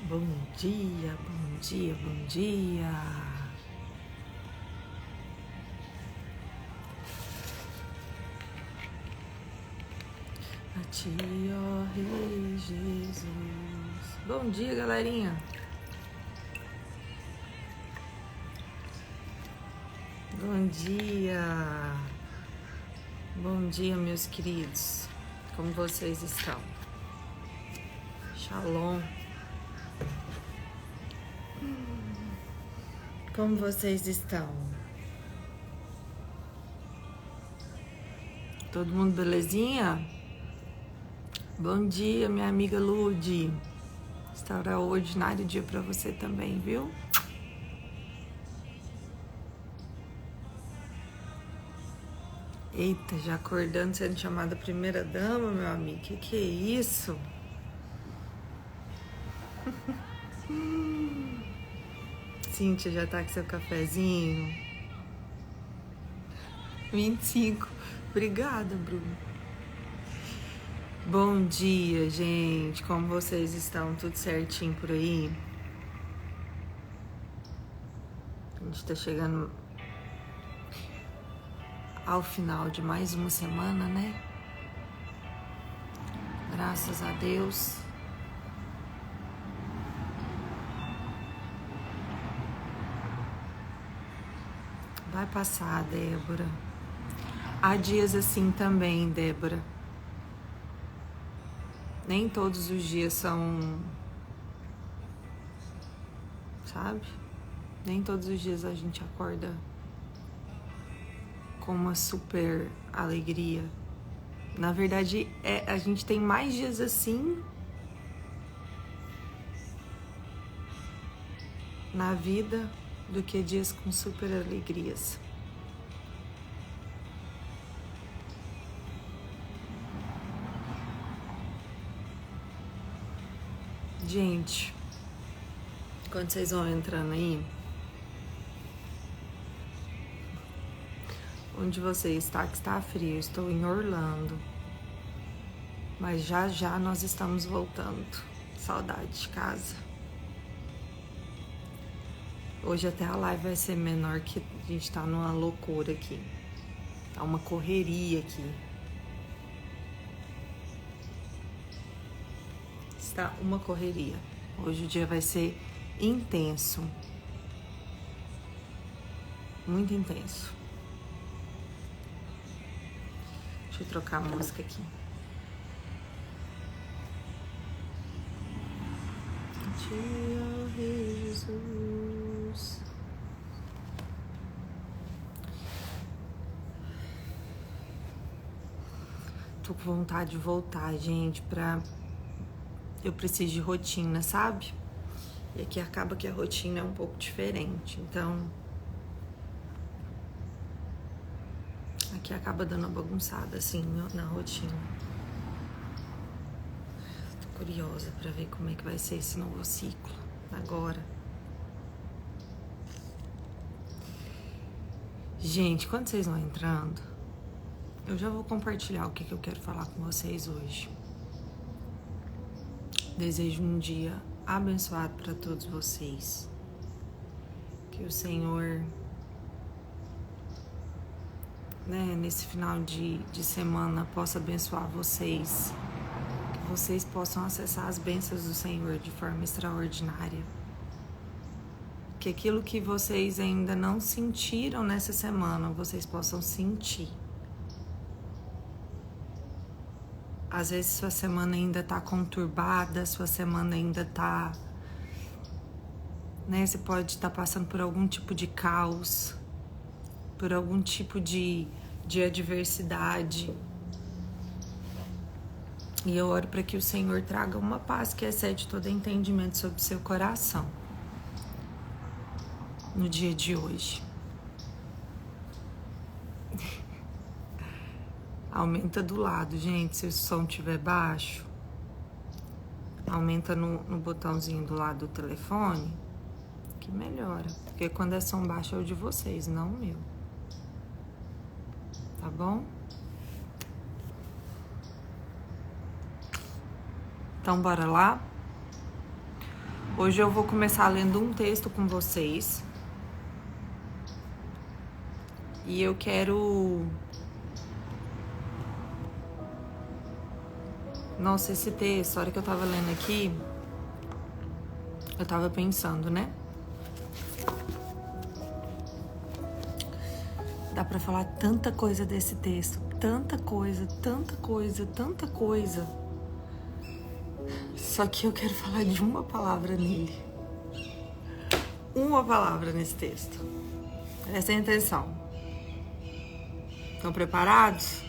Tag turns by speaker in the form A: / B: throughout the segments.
A: Bom dia, bom dia, bom dia. A ti, ó Rei Jesus. Bom dia, galerinha. Bom dia. Bom dia, meus queridos. Como vocês estão? Shalom. Como vocês estão? Todo mundo belezinha? Bom dia, minha amiga Lude. Estará um ordinário dia para você também, viu? Eita, já acordando, sendo chamada primeira dama, meu amigo. Que é isso? Cíntia já tá com seu cafezinho? 25. Obrigada, Bruno. Bom dia, gente. Como vocês estão? Tudo certinho por aí? A gente tá chegando ao final de mais uma semana, né? Graças a Deus. Vai passar, Débora. Há dias assim também, Débora. Nem todos os dias são, sabe? Nem todos os dias a gente acorda com uma super alegria. Na verdade, a gente tem mais dias assim na vida do que dias com super alegrias. Gente, quando vocês vão entrando aí, onde você está, que está frio, eu estou em Orlando, mas já já nós estamos voltando. Saudade de casa. Hoje até a live vai ser menor, que a gente tá numa loucura aqui. Tá uma correria aqui. Está uma correria. Hoje o dia vai ser intenso. Muito intenso. Deixa eu trocar a música aqui. Jesus. Tô com vontade de voltar, gente, eu preciso de rotina, sabe? E aqui acaba que a rotina é um pouco diferente, então aqui acaba dando uma bagunçada assim na rotina. Tô curiosa pra ver como é que vai ser esse novo ciclo agora. Gente, quando vocês vão entrando, eu já vou compartilhar o que eu quero falar com vocês hoje. Desejo um dia abençoado para todos vocês. Que o Senhor, nesse final de semana, possa abençoar vocês. Que vocês possam acessar as bênçãos do Senhor de forma extraordinária. Que aquilo que vocês ainda não sentiram nessa semana, vocês possam sentir. Às vezes sua semana ainda tá conturbada, sua semana ainda tá, você pode estar passando por algum tipo de caos, por algum tipo de adversidade. E eu oro para que o Senhor traga uma paz que excede todo entendimento sobre o seu coração no dia de hoje. Aumenta do lado, gente, se o som estiver baixo, aumenta no botãozinho do lado do telefone, que melhora. Porque quando é som baixo é o de vocês, não o meu. Tá bom? Então, bora lá? Hoje eu vou começar lendo um texto com vocês. E eu quero... Nossa, esse texto, a hora que eu tava lendo aqui, eu tava pensando, né? Dá pra falar tanta coisa desse texto. Tanta coisa, tanta coisa, tanta coisa. Só que eu quero falar de uma palavra nele. Uma palavra nesse texto. Prestem atenção. Estão preparados?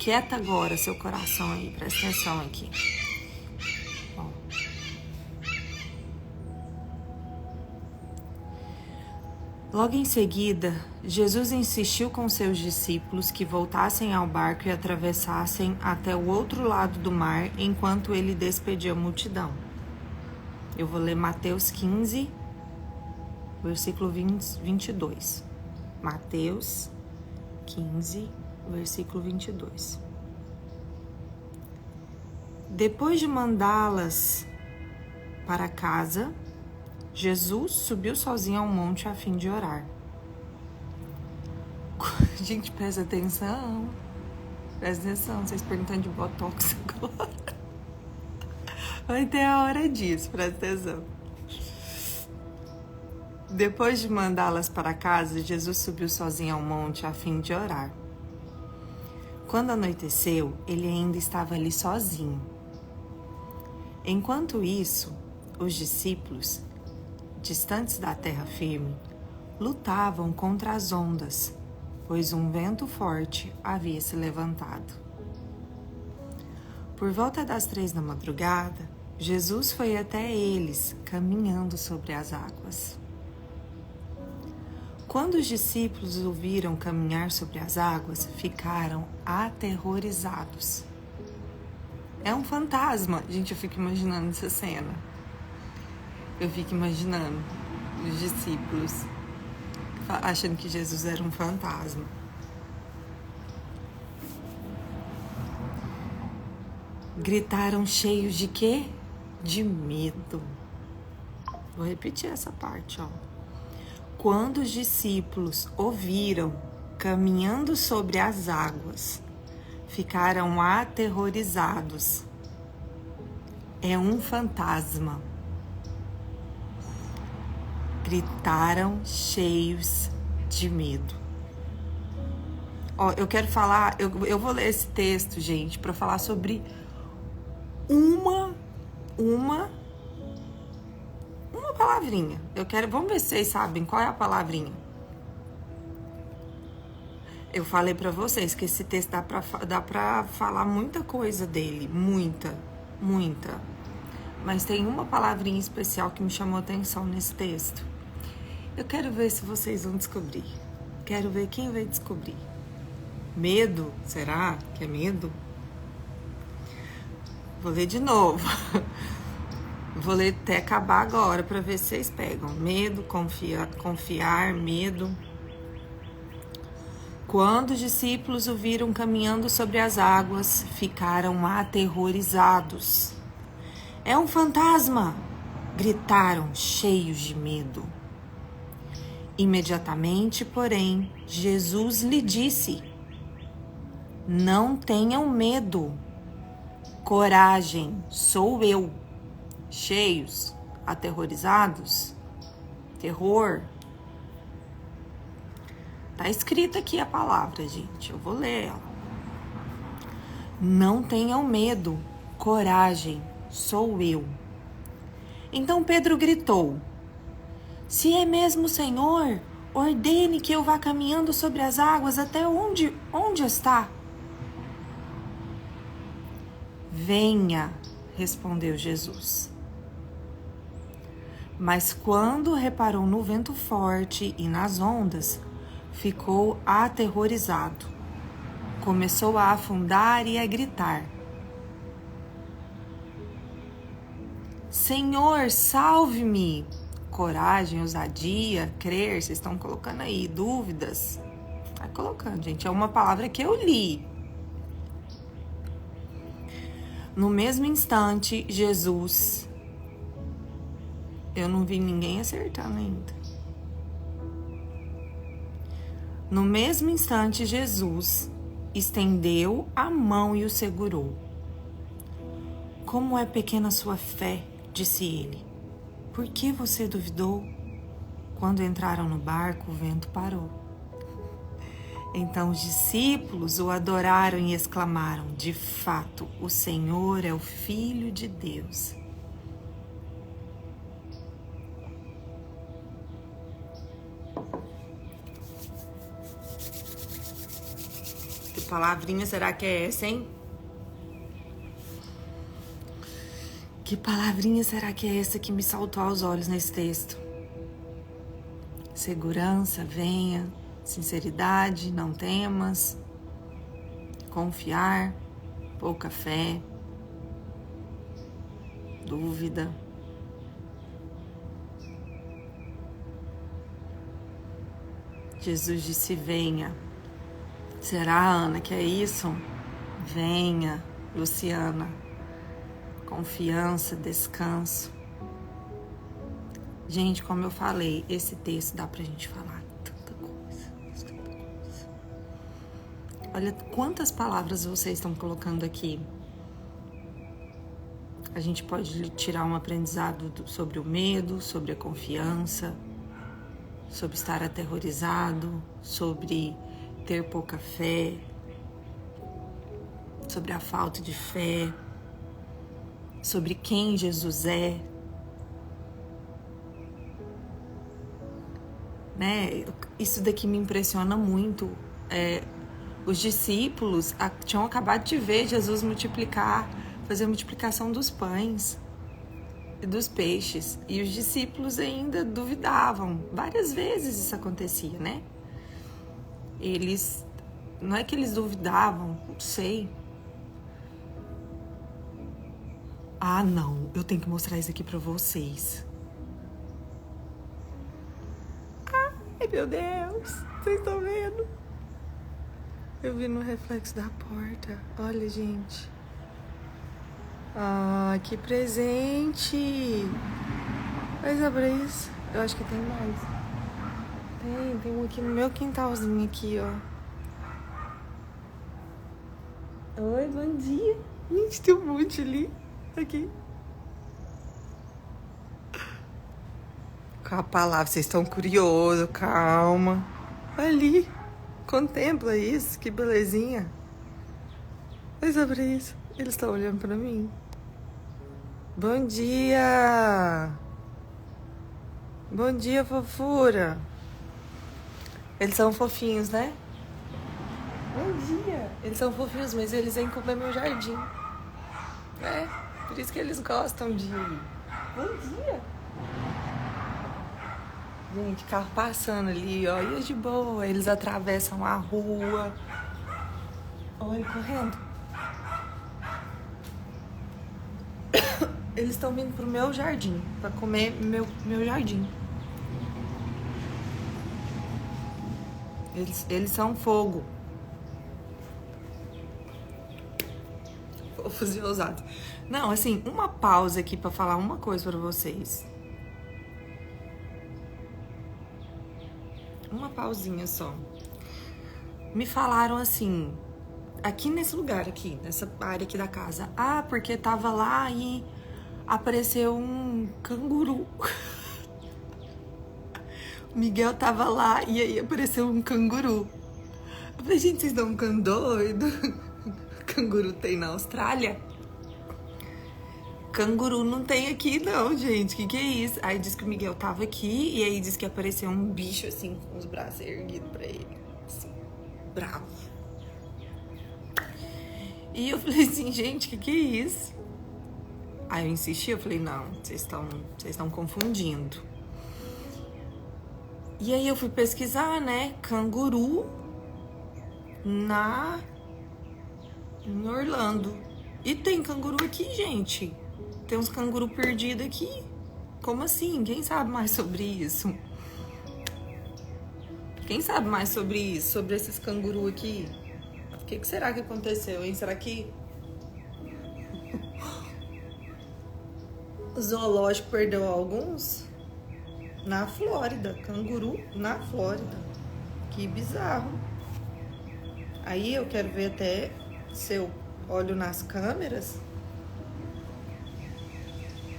A: Quieta agora seu coração aí. Presta atenção aqui. Bom. Logo em seguida, Jesus insistiu com seus discípulos que voltassem ao barco e atravessassem até o outro lado do mar enquanto ele despedia a multidão. Eu vou ler Mateus 15, versículo 22. Mateus 15, versículo 22. Depois de mandá-las para casa, Jesus subiu sozinho ao monte a fim de orar. Gente, presta atenção. Presta atenção, vocês perguntando de botox agora. Vai ter a hora disso, presta atenção. Depois de mandá-las para casa, Jesus subiu sozinho ao monte a fim de orar. Quando anoiteceu, ele ainda estava ali sozinho. Enquanto isso, os discípulos, distantes da terra firme, lutavam contra as ondas, pois um vento forte havia se levantado. Por volta das 3 da madrugada, Jesus foi até eles, caminhando sobre as águas. Quando os discípulos o viram caminhar sobre as águas, ficaram aterrorizados. É um fantasma. Gente, eu fico imaginando essa cena. Eu fico imaginando os discípulos achando que Jesus era um fantasma. Gritaram cheios de quê? De medo. Vou repetir essa parte, ó. Quando os discípulos o viram caminhando sobre as águas, ficaram aterrorizados. É um fantasma. Gritaram cheios de medo. Ó, eu quero falar, eu vou ler esse texto, gente, para falar sobre uma palavrinha. Vamos ver se vocês sabem qual é a palavrinha. Eu falei pra vocês que esse texto dá pra falar muita coisa dele, muita. Mas tem uma palavrinha especial que me chamou a atenção nesse texto. Eu quero ver se vocês vão descobrir. Quero ver quem vai descobrir. Medo? Será que é medo? Vou ler de novo. Vou ler até acabar agora para ver se vocês pegam. Medo, confiar, medo. Quando os discípulos o viram caminhando sobre as águas, ficaram aterrorizados. É um fantasma! Gritaram, cheios de medo. Imediatamente, porém, Jesus lhe disse: não tenham medo. Coragem, sou eu. Cheios, aterrorizados, terror. Tá escrita aqui a palavra, gente. Eu vou ler ela. Não tenham medo. Coragem, sou eu. Então Pedro gritou: se é mesmo o Senhor, ordene que eu vá caminhando sobre as águas até onde está. Venha, respondeu Jesus. Mas quando reparou no vento forte e nas ondas, ficou aterrorizado. Começou a afundar e a gritar: Senhor, salve-me! Coragem, ousadia, crer, vocês estão colocando aí dúvidas? Vai colocando, gente, é uma palavra que eu li. No mesmo instante, Jesus... Eu não vi ninguém acertando ainda. No mesmo instante, Jesus estendeu a mão e o segurou. Como é pequena sua fé, disse ele. Por que você duvidou? Quando entraram no barco, o vento parou. Então os discípulos o adoraram e exclamaram: de fato, o Senhor é o Filho de Deus. Que palavrinha será que é essa, hein? Que palavrinha será que é essa que me saltou aos olhos nesse texto? Segurança, venha. Sinceridade, não temas. Confiar, pouca fé. Dúvida. Jesus disse: venha. Será, Ana, que é isso? Venha, Luciana. Confiança, descanso. Gente, como eu falei, esse texto dá pra gente falar tanta coisa. Olha quantas palavras vocês estão colocando aqui. A gente pode tirar um aprendizado sobre o medo, sobre a confiança, sobre estar aterrorizado, sobre ter pouca fé, sobre a falta de fé, sobre quem Jesus é, né? Isso daqui me impressiona muito. Os discípulos tinham acabado de ver Jesus multiplicar, fazer a multiplicação dos pães e dos peixes, e os discípulos ainda duvidavam. Várias vezes isso acontecia, né? Não é que eles duvidavam, não sei. Ah, não, eu tenho que mostrar isso aqui pra vocês. Ai, meu Deus, vocês estão vendo? Eu vi no reflexo da porta. Olha, gente. Ah, que presente. Mas abra isso. Eu acho que tem mais. Tem um aqui no meu quintalzinho aqui, ó. Oi, bom dia. Gente, tem um monte ali. Aqui. Com a palavra, vocês estão curiosos, calma. Ali, contempla isso, que belezinha. Mas abre isso, eles estão olhando pra mim. Bom dia! Bom dia, fofura. Eles são fofinhos, né? Bom dia! Eles são fofinhos, mas eles vêm comer meu jardim. Por isso que eles gostam de... Bom dia! Gente, carro passando ali, ó, e é de boa. Eles atravessam a rua. Olha, correndo. Eles estão vindo pro meu jardim, pra comer meu jardim. Eles são fogo. Fofos e ousados. Não, assim, uma pausa aqui pra falar uma coisa pra vocês. Uma pausinha só. Me falaram assim, aqui nesse lugar aqui, nessa área aqui da casa. Ah, porque tava lá e apareceu um canguru. O Miguel tava lá e aí apareceu um canguru. Eu falei, gente, vocês estão ficando doido? Canguru tem na Austrália? Canguru não tem aqui não, gente. Que é isso? Aí disse que o Miguel tava aqui e aí disse que apareceu um bicho assim, com os braços erguidos pra ele. Assim, bravo. E eu falei assim, gente, que é isso? Aí eu insisti, eu falei, não, vocês estão confundindo. E aí eu fui pesquisar, né, canguru em Orlando. E tem canguru aqui, gente. Tem uns canguru perdidos aqui. Como assim? Quem sabe mais sobre isso? Quem sabe mais sobre isso? Sobre esses canguru aqui? O que será que aconteceu, hein? Será que O zoológico perdeu alguns na Flórida. Canguru na Flórida. Que bizarro. Aí eu quero ver até se eu olho nas câmeras.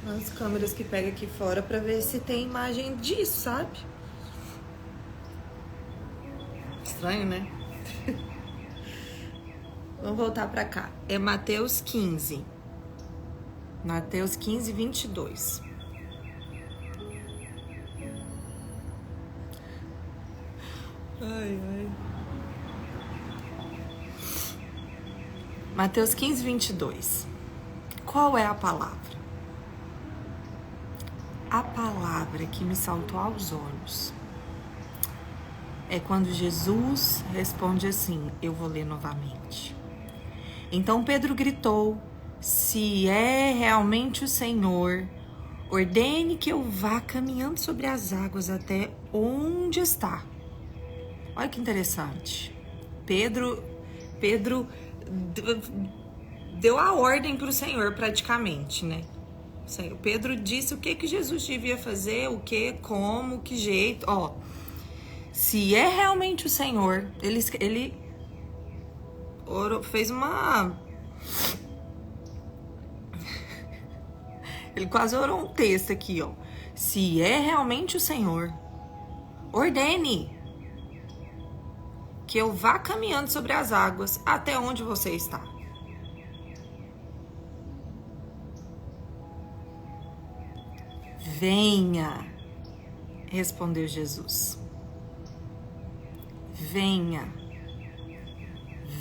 A: Nas câmeras que pega aqui fora pra ver se tem imagem disso, sabe? Estranho, né? Vamos voltar pra cá. É Mateus 15. Mateus 15, 22. Ai, ai. Mateus 15, 22. Qual é a palavra? A palavra que me saltou aos olhos é quando Jesus responde assim, eu vou ler novamente. Então Pedro gritou, se é realmente o Senhor, ordene que eu vá caminhando sobre as águas até onde está. Olha que interessante. Pedro deu a ordem para o Senhor praticamente, né? Pedro disse o que Jesus devia fazer, o que, como, que jeito. Ó, se é realmente o Senhor, ele fez uma... Ele quase orou um texto aqui, ó. Se é realmente o Senhor, ordene que eu vá caminhando sobre as águas até onde você está. Venha, respondeu Jesus. Venha,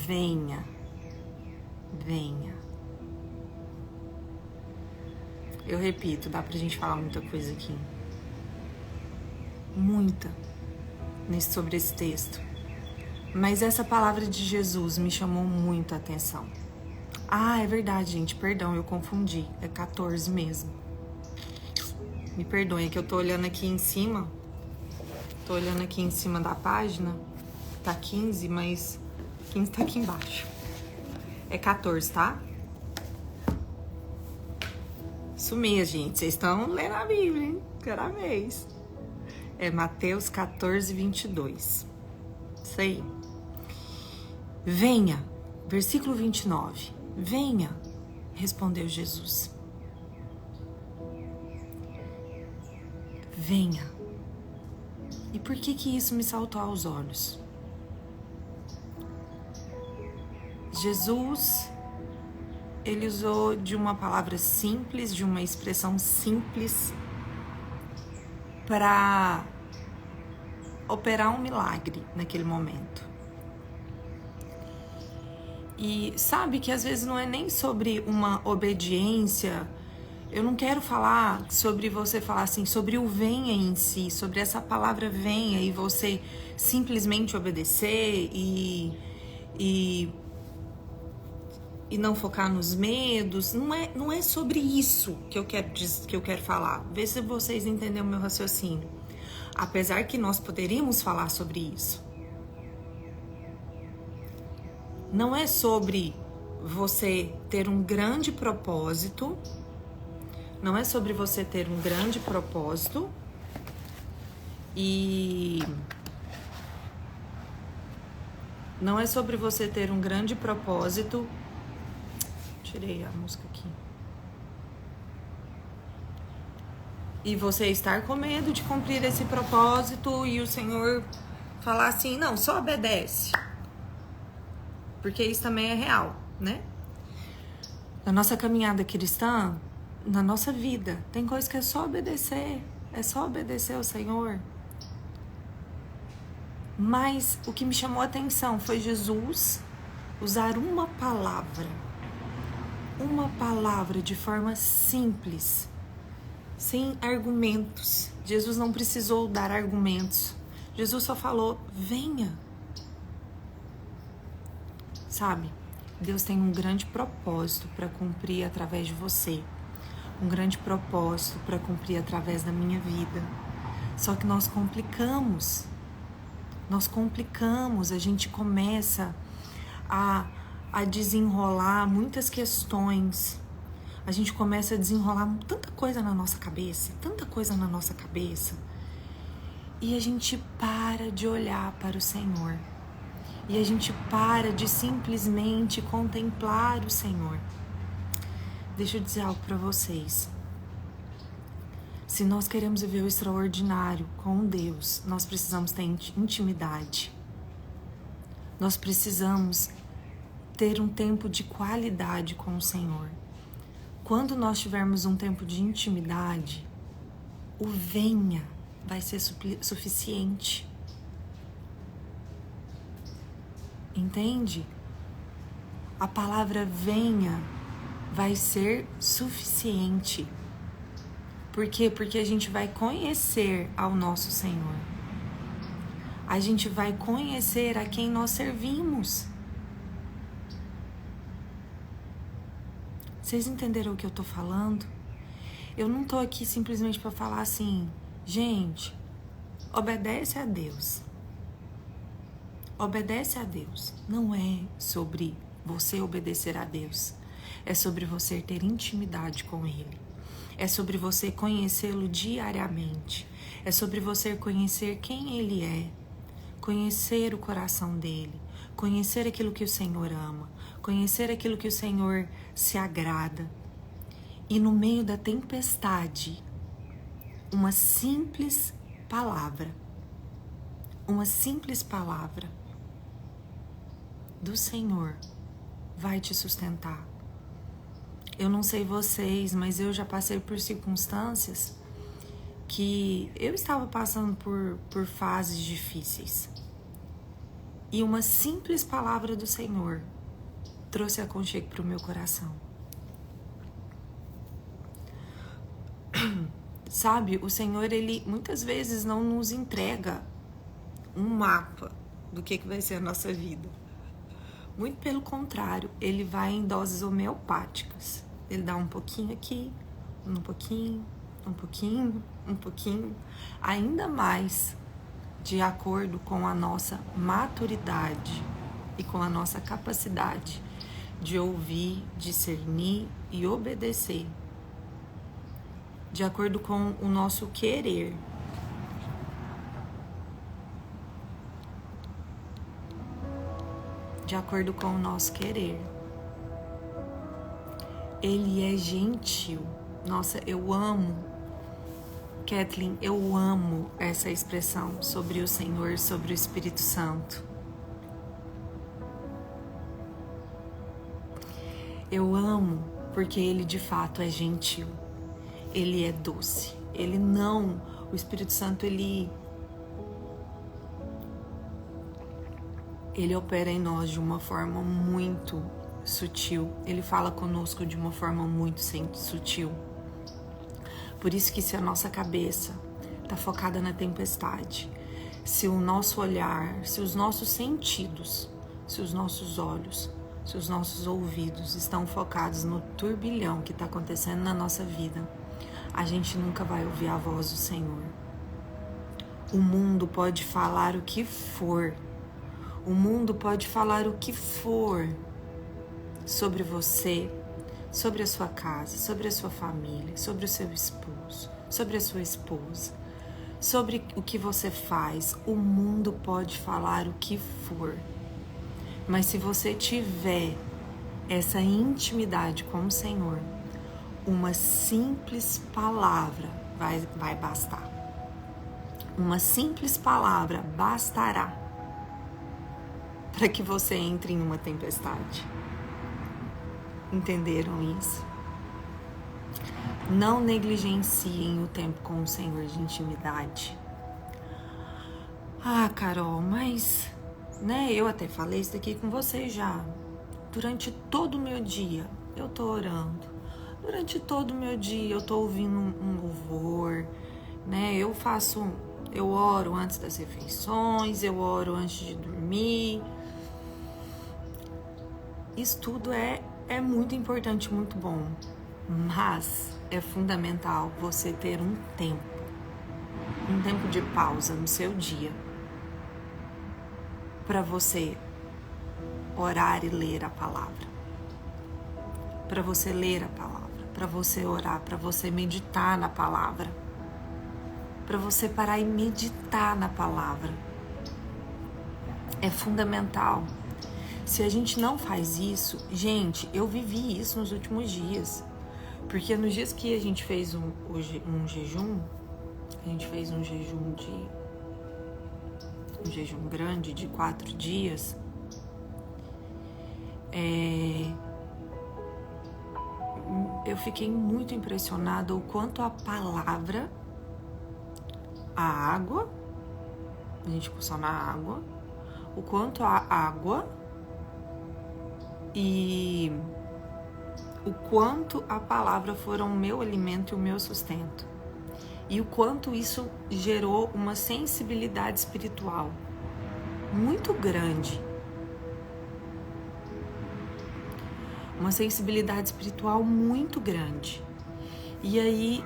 A: venha, venha. Eu repito, dá pra gente falar muita coisa aqui. Muita sobre esse texto. Mas essa palavra de Jesus me chamou muito a atenção. Ah, é verdade, gente, perdão, eu confundi. É 14 mesmo. Me perdoem, é que eu tô olhando aqui em cima. Tô olhando aqui em cima da página. Tá 15, mas 15 tá aqui embaixo. É 14, tá? Isso mesmo, gente. Vocês estão lendo a Bíblia, hein? Cada vez. É Mateus 14, 22. Isso aí. Venha. Versículo 29. Venha, respondeu Jesus. Venha. E por que isso me saltou aos olhos? Jesus, ele usou de uma palavra simples, de uma expressão simples para operar um milagre naquele momento. E sabe que às vezes não é nem sobre uma obediência. Eu não quero falar sobre você falar assim, sobre o venha em si, sobre essa palavra venha e você simplesmente obedecer e não focar nos medos. Não é sobre isso que eu quero falar. Vê se vocês entenderam o meu raciocínio. Apesar que nós poderíamos falar sobre isso. Não é sobre você ter um grande propósito. Não é sobre você ter um grande propósito e não é sobre você ter um grande propósito. Tirei a música aqui. E você estar com medo de cumprir esse propósito e o Senhor falar assim, não, só obedece. Porque isso também é real, né? Na nossa caminhada cristã, na nossa vida, tem coisa que é só obedecer ao Senhor. Mas o que me chamou a atenção foi Jesus usar uma palavra de forma simples, sem argumentos. Jesus não precisou dar argumentos. Jesus só falou, venha. Sabe, Deus tem um grande propósito para cumprir através de você. Um grande propósito para cumprir através da minha vida. Só que nós complicamos, a gente começa a desenrolar muitas questões, a gente começa a desenrolar tanta coisa na nossa cabeça, e a gente para de olhar para o Senhor. E a gente para de simplesmente contemplar o Senhor. Deixa eu dizer algo para vocês. Se nós queremos viver o extraordinário com Deus, nós precisamos ter intimidade. Nós precisamos ter um tempo de qualidade com o Senhor. Quando nós tivermos um tempo de intimidade, o venha vai ser suficiente. Entende? A palavra venha vai ser suficiente. Por quê? Porque a gente vai conhecer ao nosso Senhor. A gente vai conhecer a quem nós servimos. Vocês entenderam o que eu tô falando? Eu não tô aqui simplesmente para falar assim, gente, obedece a Deus. Obedece a Deus. Não é sobre você obedecer a Deus. É sobre você ter intimidade com Ele. É sobre você conhecê-lo diariamente. É sobre você conhecer quem Ele é. Conhecer o coração dele. Conhecer aquilo que o Senhor ama. Conhecer aquilo que o Senhor se agrada. E no meio da tempestade, uma simples palavra do Senhor vai te sustentar. Eu não sei vocês, mas eu já passei por circunstâncias que eu estava passando por fases difíceis. E uma simples palavra do Senhor trouxe aconchego para o meu coração. Sabe, o Senhor, Ele muitas vezes não nos entrega um mapa do que vai ser a nossa vida. Muito pelo contrário, Ele vai em doses homeopáticas. Ele dá um pouquinho aqui, um pouquinho, ainda mais de acordo com a nossa maturidade e com a nossa capacidade de ouvir, discernir e obedecer, de acordo com o nosso querer. De acordo com o nosso querer. Ele é gentil. Nossa, eu amo, Kathleen, eu amo essa expressão sobre o Senhor, sobre o Espírito Santo. Eu amo porque Ele de fato é gentil. Ele é doce. O Espírito Santo, Ele opera em nós de uma forma muito sutil. Ele fala conosco de uma forma muito sutil. Por isso que se a nossa cabeça está focada na tempestade, se o nosso olhar, se os nossos sentidos, se os nossos olhos, se os nossos ouvidos estão focados no turbilhão que está acontecendo na nossa vida, a gente nunca vai ouvir a voz do Senhor. O mundo pode falar o que for. O mundo pode falar o que for sobre você, sobre a sua casa, sobre a sua família, sobre o seu esposo, sobre a sua esposa, sobre o que você faz. O mundo pode falar o que for. Mas se você tiver essa intimidade com o Senhor, uma simples palavra vai bastar. Uma simples palavra bastará para que você entre em uma tempestade. Entenderam isso? Não negligenciem o tempo com o Senhor de intimidade. Ah, Carol, mas, eu até falei isso daqui com você já. Durante todo o meu dia, eu tô orando. Durante todo o meu dia, eu tô ouvindo um louvor, Eu oro antes das refeições, eu oro antes de dormir. Isso tudo é muito importante, muito bom. Mas é fundamental você ter um tempo de pausa no seu dia para você orar e ler a palavra. Para você ler a palavra. para você orar, para você meditar na palavra, para você parar e meditar na palavra. É fundamental. Se a gente não faz isso, gente, eu vivi isso nos últimos dias, porque nos dias que a gente fez um jejum, a gente fez um jejum grande de 4 dias, eu fiquei muito impressionada o quanto a palavra, a água, a gente ficou só na água, o quanto a água e o quanto a palavra foram o meu alimento e o meu sustento. E o quanto isso gerou uma sensibilidade espiritual muito grande. Uma sensibilidade espiritual muito grande. E aí,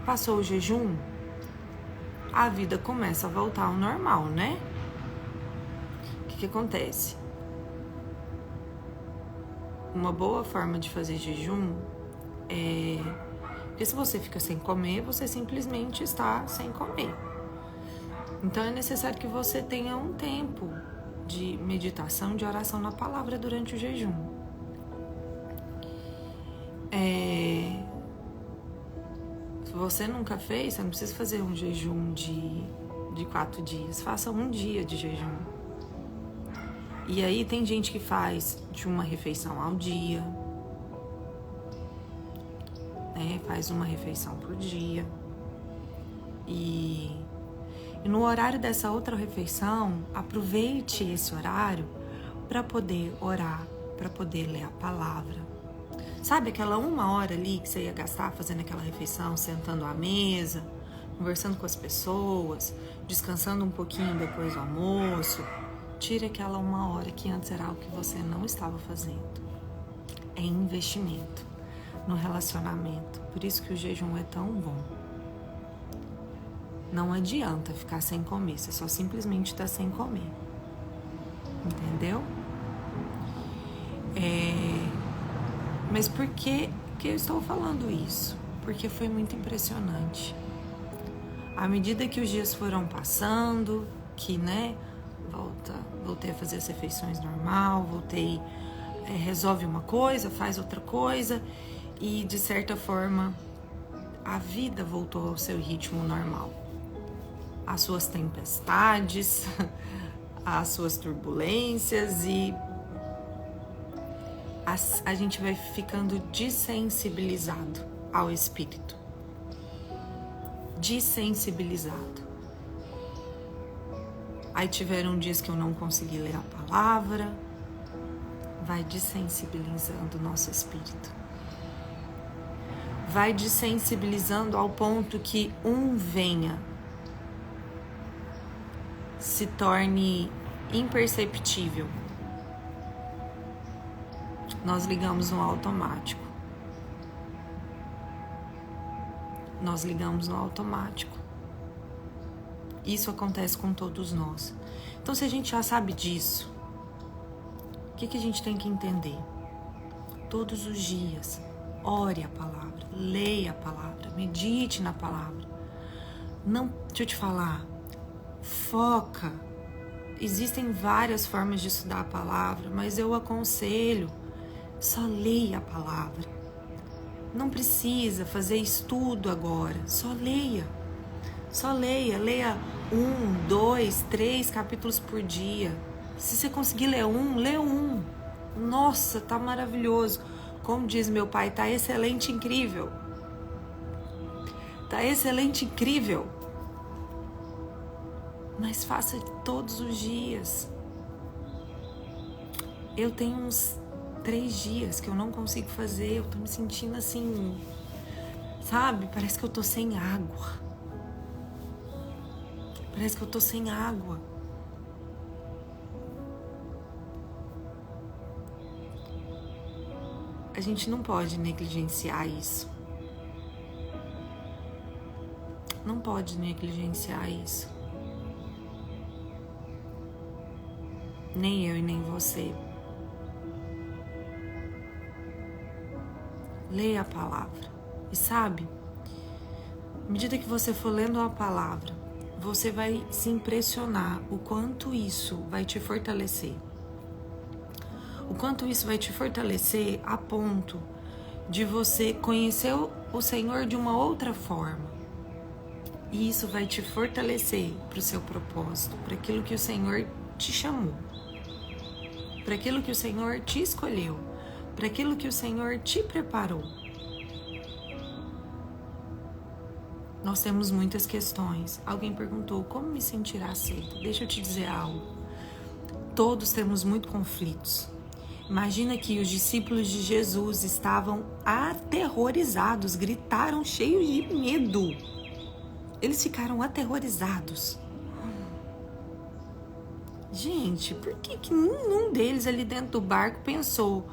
A: passou o jejum, a vida começa a voltar ao normal, né? O que acontece? Uma boa forma de fazer jejum é... Porque se você fica sem comer, você simplesmente está sem comer. Então é necessário que você tenha um tempo de meditação, de oração na palavra durante o jejum. Se você nunca fez, você não precisa fazer um jejum de 4 dias. Faça um dia de jejum. E aí tem gente que faz de uma refeição ao dia, né? Faz uma refeição por dia. E no horário dessa outra refeição, aproveite esse horário para poder orar, para poder ler a palavra. Sabe aquela 1 hora ali que você ia gastar fazendo aquela refeição, sentando à mesa, conversando com as pessoas, descansando um pouquinho depois do almoço? Tire aquela 1 hora que antes era algo que você não estava fazendo. É investimento no relacionamento. Por isso que o jejum é tão bom. Não adianta ficar sem comer, você só simplesmente está sem comer. Entendeu? Mas por que eu estou falando isso? Porque foi muito impressionante. À medida que os dias foram passando, que, né, voltei a fazer as refeições normal, resolve uma coisa, faz outra coisa, e de certa forma a vida voltou ao seu ritmo normal. As suas tempestades, as suas turbulências, e a gente vai ficando desensibilizado ao Espírito. Desensibilizado. Aí tiveram dias que eu não consegui ler a palavra. Vai desensibilizando o nosso espírito. Vai desensibilizando ao ponto que venha, se torne imperceptível. Nós ligamos no automático. Nós ligamos no automático. Isso acontece com todos nós. Então, se a gente já sabe disso, o que a gente tem que entender? Todos os dias, ore a palavra, leia a palavra, medite na palavra. Não, deixa eu te falar, foca. Existem várias formas de estudar a palavra, mas eu aconselho, só leia a palavra. Não precisa fazer estudo agora, só leia. Só leia 1, 2, 3 capítulos por dia. Se você conseguir ler lê um. Nossa, tá maravilhoso. Como diz meu pai, tá excelente, incrível. Tá excelente, incrível. Mas faça todos os dias. Eu tenho uns 3 dias que eu não consigo fazer. Eu tô me sentindo assim, sabe? Parece que eu tô sem água. Parece que eu tô sem água. A gente não pode negligenciar isso. Não pode negligenciar isso. Nem eu e nem você. Leia a palavra. E sabe, à medida que você for lendo a palavra, você vai se impressionar o quanto isso vai te fortalecer. O quanto isso vai te fortalecer a ponto de você conhecer o Senhor de uma outra forma. E isso vai te fortalecer para o seu propósito, para aquilo que o Senhor te chamou, para aquilo que o Senhor te escolheu, para aquilo que o Senhor te preparou. Nós temos muitas questões. Alguém perguntou, como me sentir aceito? Deixa eu te dizer algo. Todos temos muitos conflitos. Imagina que os discípulos de Jesus estavam aterrorizados, gritaram cheios de medo. Eles ficaram aterrorizados. Gente, por que nenhum deles ali dentro do barco pensou,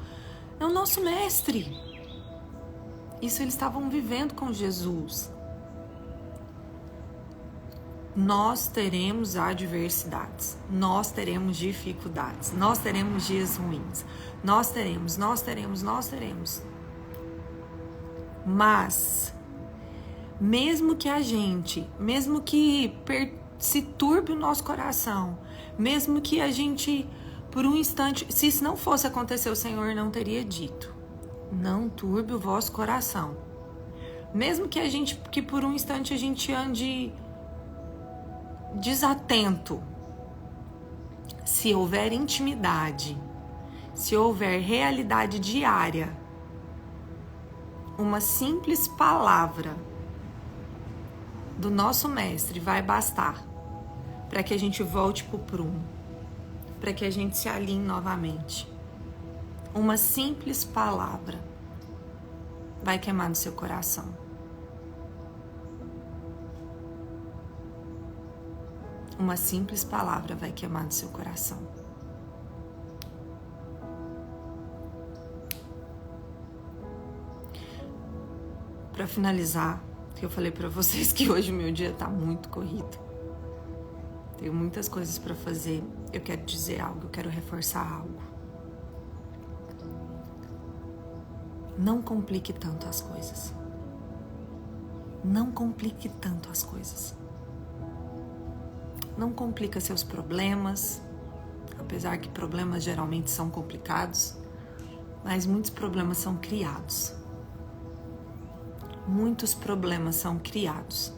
A: é o nosso mestre? Isso eles estavam vivendo com Jesus. Nós teremos adversidades, nós teremos dificuldades, nós teremos dias ruins, nós teremos. Mas, mesmo que se turbe o nosso coração, mesmo que a gente, por um instante, se isso não fosse acontecer, o Senhor não teria dito, não turbe o vosso coração. Mesmo que por um instante a gente ande desatento, se houver intimidade, se houver realidade diária, uma simples palavra do nosso mestre vai bastar para que a gente volte pro prumo, para que a gente se alinhe novamente. Uma simples palavra vai queimar no seu coração. Uma simples palavra vai queimar no seu coração. Para finalizar, que eu falei para vocês que hoje o meu dia tá muito corrido. Tenho muitas coisas para fazer. Eu quero dizer algo, eu quero reforçar algo. Não complique tanto as coisas. Não complique tanto as coisas. Não complica seus problemas, apesar que problemas geralmente são complicados, mas muitos problemas são criados. Muitos problemas são criados.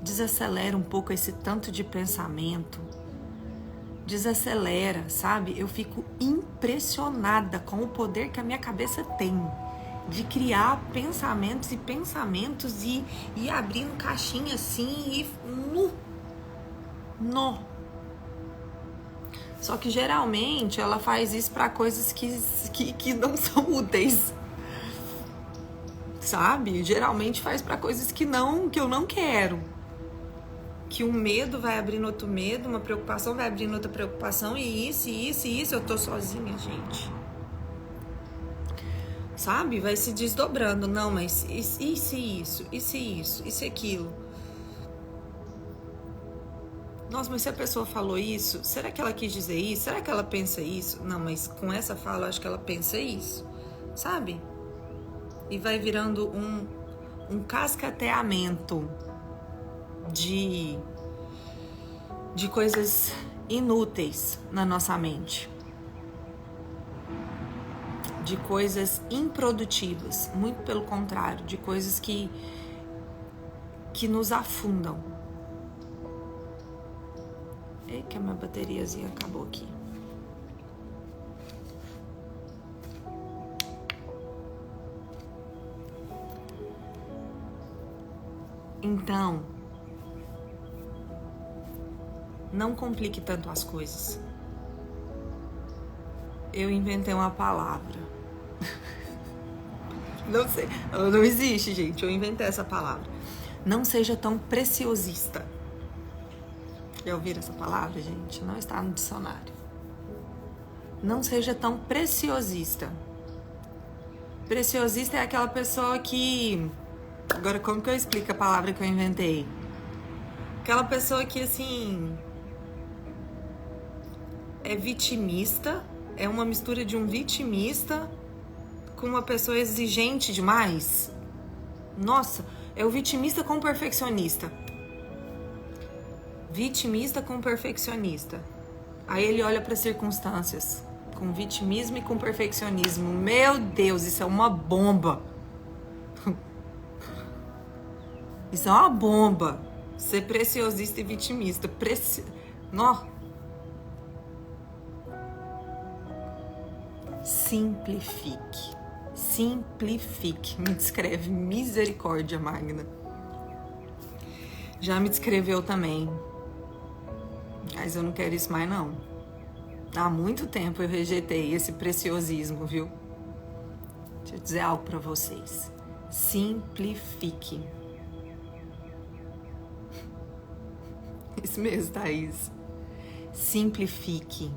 A: Desacelera um pouco esse tanto de pensamento. Desacelera, sabe? Eu fico impressionada com o poder que a minha cabeça tem de criar pensamentos e abrindo caixinha assim e Só que geralmente ela faz isso para coisas que não são úteis, sabe? Geralmente faz para coisas que eu não quero. Que um medo vai abrindo outro medo, uma preocupação vai abrindo outra preocupação, e isso, eu tô sozinha, gente. Sabe? Vai se desdobrando. Não, mas isso, aquilo. Nossa, mas se a pessoa falou isso, será que ela quis dizer isso? Será que ela pensa isso? Não, mas com essa fala, eu acho que ela pensa isso. Sabe? E vai virando um cascateamento de coisas inúteis na nossa mente. De coisas improdutivas, muito pelo contrário, de coisas que nos afundam. Ei, que a minha bateriazinha acabou aqui. Então, não complique tanto as coisas. Eu inventei uma palavra. Não sei, ela não existe, gente. Eu inventei essa palavra. Não seja tão preciosista. Já ouviram essa palavra, gente? Não está no dicionário. Não seja tão preciosista. Preciosista é aquela pessoa que... Agora, como que eu explico a palavra que eu inventei? Aquela pessoa que, assim... é vitimista, é uma mistura de um vitimista com uma pessoa exigente demais. Nossa, é o vitimista com o perfeccionista. Vitimista com perfeccionista. Aí ele olha para as circunstâncias com vitimismo e com perfeccionismo. Meu Deus, isso é uma bomba. Isso é uma bomba. Ser preciosista e vitimista. Nó. Simplifique. Simplifique. Me descreve misericórdia, Magna. Já me descreveu também. Mas eu não quero isso mais, não. Há muito tempo eu rejeitei esse preciosismo, viu? Deixa eu dizer algo pra vocês. Simplifique. Isso mesmo, Thaís. Simplifique.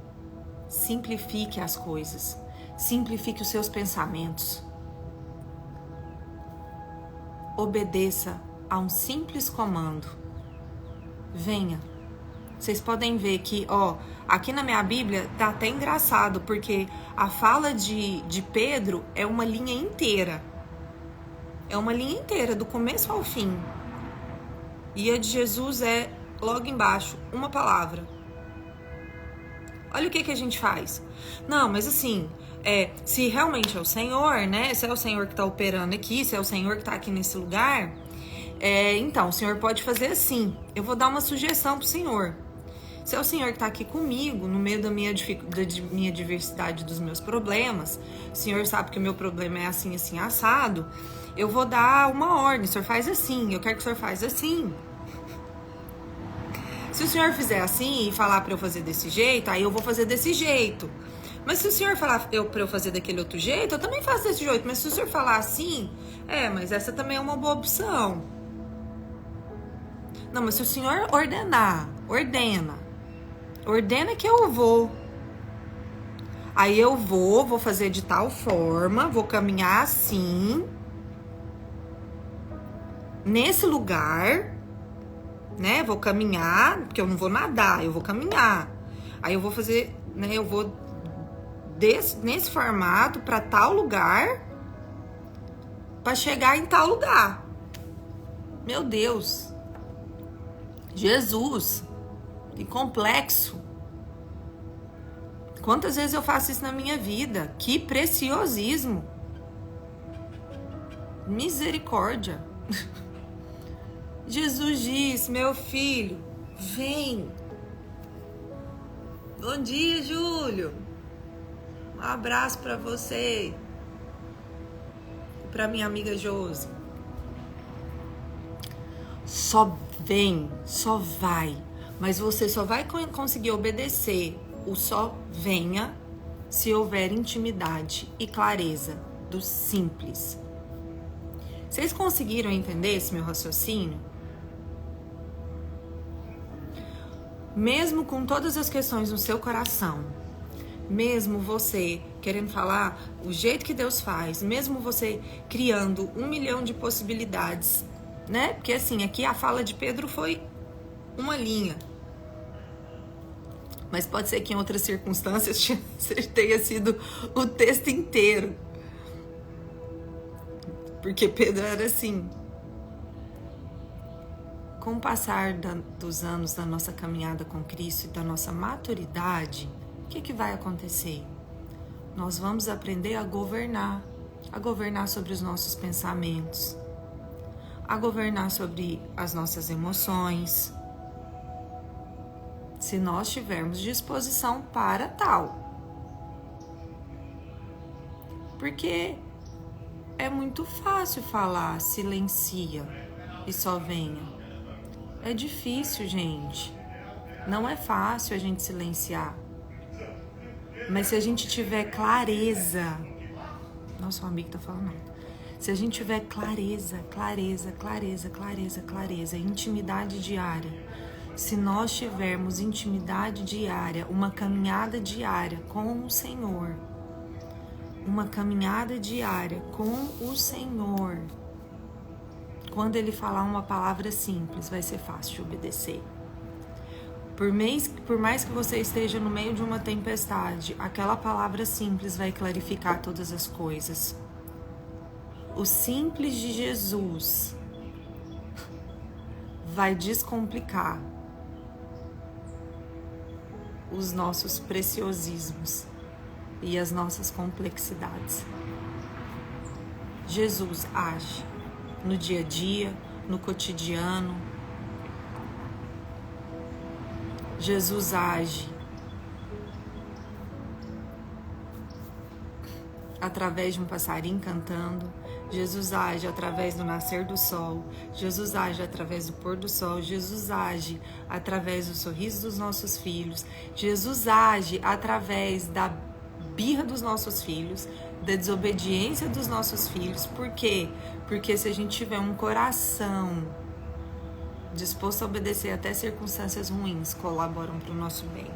A: Simplifique as coisas. Simplifique os seus pensamentos. Obedeça a um simples comando. Venha. Vocês podem ver que, aqui na minha Bíblia tá até engraçado, porque a fala de Pedro é uma linha inteira. É uma linha inteira, do começo ao fim. E a de Jesus é logo embaixo, uma palavra. Olha o que a gente faz. Não, mas assim, se realmente é o Senhor, né? Se é o Senhor que tá operando aqui, se é o Senhor que tá aqui nesse lugar, então, o Senhor pode fazer assim. Eu vou dar uma sugestão pro Senhor. Se é o Senhor que está aqui comigo, no meio da minha diversidade dos meus problemas, o Senhor sabe que o meu problema é assim, assim, assado, eu vou dar uma ordem. O Senhor faz assim, eu quero que o Senhor faça assim. Se o Senhor fizer assim e falar para eu fazer desse jeito, aí eu vou fazer desse jeito. Mas se o Senhor falar para eu fazer daquele outro jeito, eu também faço desse jeito. Mas se o Senhor falar assim, mas essa também é uma boa opção. Não, mas se o Senhor ordenar, ordena que eu vou. Aí eu vou fazer de tal forma, vou caminhar assim, nesse lugar, né? Vou caminhar, porque eu não vou nadar, eu vou caminhar. Aí eu vou fazer, né? Eu vou nesse formato para tal lugar, para chegar em tal lugar. Meu Deus. Jesus. Que complexo. Quantas vezes eu faço isso na minha vida? Que preciosismo. Misericórdia. Jesus diz, meu filho, vem. Bom dia, Júlio. Um abraço para você. E para minha amiga Josi. Só vem, só vai. Mas você só vai conseguir obedecer o só venha se houver intimidade e clareza do simples. Vocês conseguiram entender esse meu raciocínio? Mesmo com todas as questões no seu coração, mesmo você querendo falar o jeito que Deus faz, mesmo você criando 1 milhão de possibilidades, né? Porque assim, aqui a fala de Pedro foi uma linha. Mas pode ser que em outras circunstâncias tenha sido o texto inteiro. Porque Pedro era assim. Com o passar dos anos da nossa caminhada com Cristo e da nossa maturidade, o que vai acontecer? Nós vamos aprender a governar sobre os nossos pensamentos, a governar sobre as nossas emoções, se nós tivermos disposição para tal. Porque é muito fácil falar, silencia e só venha. É difícil, gente. Não é fácil a gente silenciar. Mas se a gente tiver clareza... Nossa, um amigo tá falando. Se a gente tiver clareza, intimidade diária. Se nós tivermos intimidade diária, uma caminhada diária com o Senhor, quando Ele falar uma palavra simples, vai ser fácil de obedecer. Por mais que você esteja no meio de uma tempestade, aquela palavra simples vai clarificar todas as coisas. O simples de Jesus vai descomplicar os nossos preciosismos e as nossas complexidades. Jesus age no dia a dia, no cotidiano. Jesus age através de um passarinho cantando. Jesus age através do nascer do sol. Jesus age através do pôr do sol. Jesus age através do sorriso dos nossos filhos. Jesus age através da birra dos nossos filhos, da desobediência dos nossos filhos. Por quê? Porque se a gente tiver um coração disposto a obedecer até circunstâncias ruins, colaboram para o nosso bem.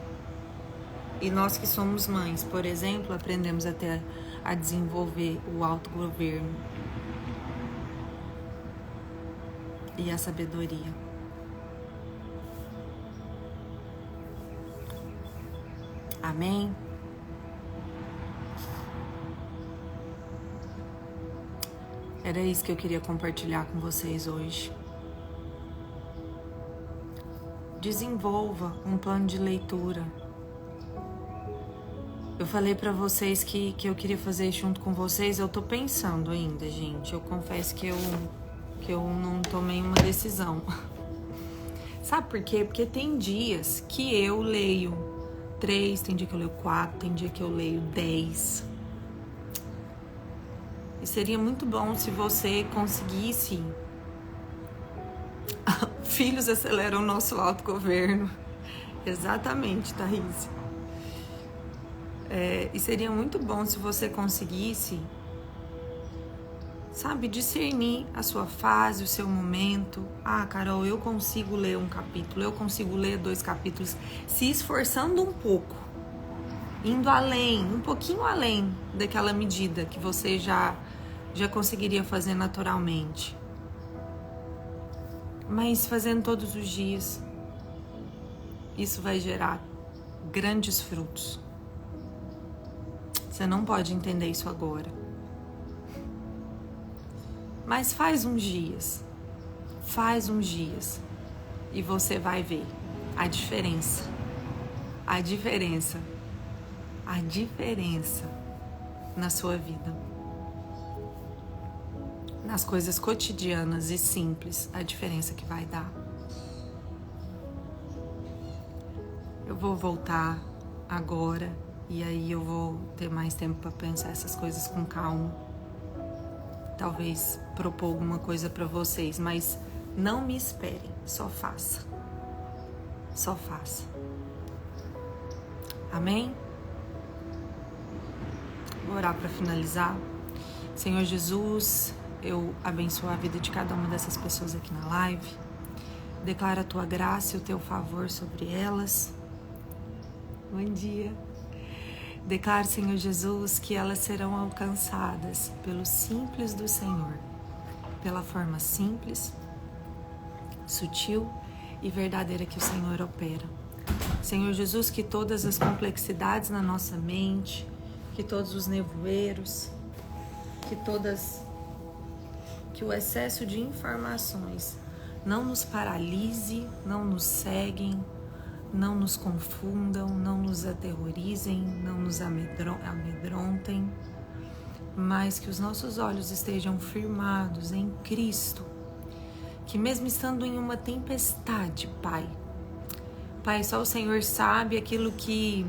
A: E nós que somos mães, por exemplo, aprendemos até a desenvolver o autogoverno e a sabedoria. Amém? Era isso que eu queria compartilhar com vocês hoje. Desenvolva um plano de leitura. Eu falei pra vocês que eu queria fazer junto com vocês. Eu tô pensando ainda, gente. Eu confesso que eu não tomei uma decisão. Sabe por quê? Porque tem dias que eu leio 3, tem dia que eu leio 4, tem dia que eu leio 10. E seria muito bom se você conseguisse... Filhos aceleram o nosso autogoverno. Exatamente, Thaís. E seria muito bom se você conseguisse, sabe, discernir a sua fase, o seu momento. Ah, Carol, eu consigo ler um capítulo, eu consigo ler 2 capítulos, se esforçando um pouco, indo além, um pouquinho além daquela medida que você já conseguiria fazer naturalmente. Mas fazendo todos os dias, isso vai gerar grandes frutos. Você não pode entender isso agora. Mas faz uns dias e você vai ver a diferença na sua vida. Nas coisas cotidianas e simples, a diferença que vai dar. Eu vou voltar agora e aí eu vou ter mais tempo para pensar essas coisas com calma. Talvez propor alguma coisa para vocês, mas não me esperem, só faça. Só faça. Amém? Vou orar para finalizar. Senhor Jesus, eu abençoo a vida de cada uma dessas pessoas aqui na live. Declaro a tua graça e o teu favor sobre elas. Bom dia. Declaro, Senhor Jesus, que elas serão alcançadas pelo simples do Senhor, pela forma simples, sutil e verdadeira que o Senhor opera. Senhor Jesus, que todas as complexidades na nossa mente, que todos os nevoeiros, que o excesso de informações não nos paralise, não nos ceguem, não nos confundam, não nos aterrorizem, não nos amedrontem, mas que os nossos olhos estejam firmados em Cristo, que mesmo estando em uma tempestade, Pai, só o Senhor sabe aquilo que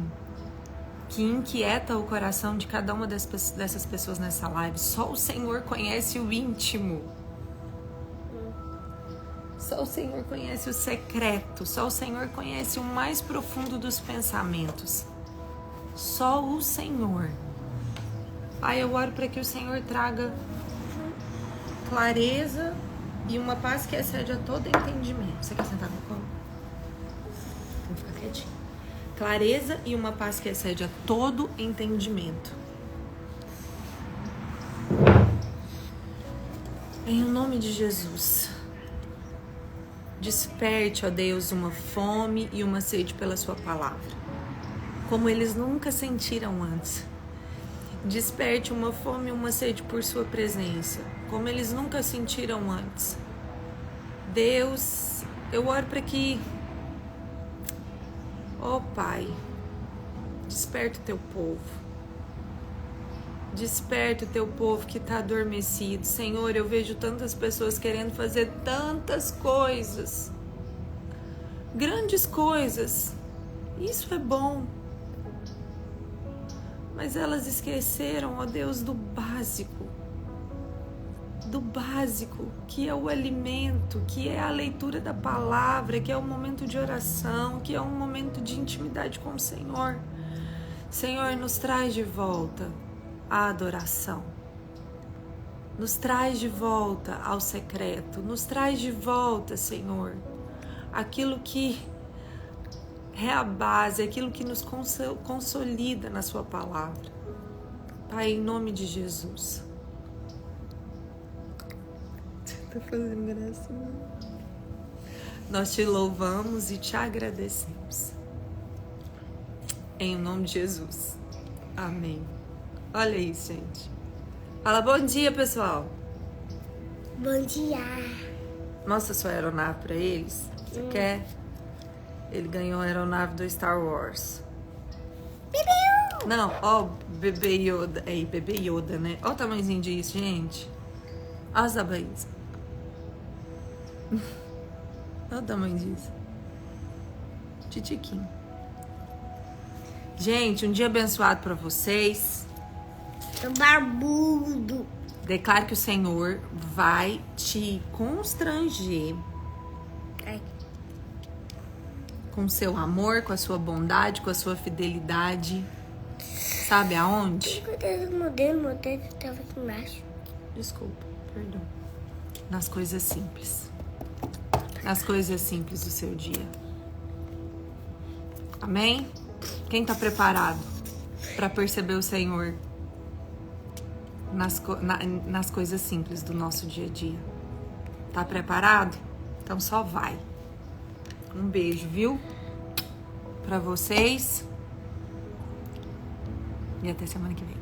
A: inquieta o coração de cada uma dessas pessoas nessa live. Só o Senhor conhece o íntimo. Só o Senhor conhece o secreto. Só o Senhor conhece o mais profundo dos pensamentos. Só o Senhor. Pai, eu oro para que o Senhor traga clareza e uma paz que excede a todo entendimento. Você quer sentar no colo? Vou ficar quietinho. Clareza e uma paz que excede a todo entendimento. Em nome de Jesus. Desperte, ó Deus, uma fome e uma sede pela sua palavra, como eles nunca sentiram antes. Desperte uma fome e uma sede por sua presença, como eles nunca sentiram antes. Deus, eu oro para que, ó Pai, desperta o teu povo. Desperta o teu povo que está adormecido. Senhor, eu vejo tantas pessoas querendo fazer tantas coisas, grandes coisas. Isso é bom. Mas elas esqueceram, ó Deus, do básico, que é o alimento, que é a leitura da palavra, que é o momento de oração, que é um momento de intimidade com o Senhor. Senhor, nos traz de volta a adoração, nos traz de volta ao secreto, nos traz de volta, Senhor, aquilo que é a base, aquilo que nos consolida na sua palavra. Pai, em nome de Jesus. Tá fazendo graça, não? Nós te louvamos e te agradecemos. Em nome de Jesus. Amém. Olha isso, gente. Fala bom dia, pessoal.
B: Bom dia.
A: Mostra sua aeronave pra eles. Você quer? Ele ganhou a aeronave do Star Wars.
B: Bebeu.
A: Não, ó, bebê Yoda. Ei, bebê Yoda, né? Ó o tamanhozinho disso, gente. Ó as abelhas. Olha o tamanho disso. Titiquinho. Gente, um dia abençoado pra vocês.
B: Tô barbudo.
A: Declaro que o Senhor vai te constranger com seu amor, com a sua bondade, com a sua fidelidade. Sabe aonde?
B: Meu dedo tava aqui embaixo.
A: Desculpa, perdão. Nas coisas simples. Nas coisas simples do seu dia. Amém? Quem tá preparado para perceber o Senhor nas coisas simples do nosso dia a dia? Tá preparado? Então só vai. Um beijo, viu? Pra vocês. E até semana que vem.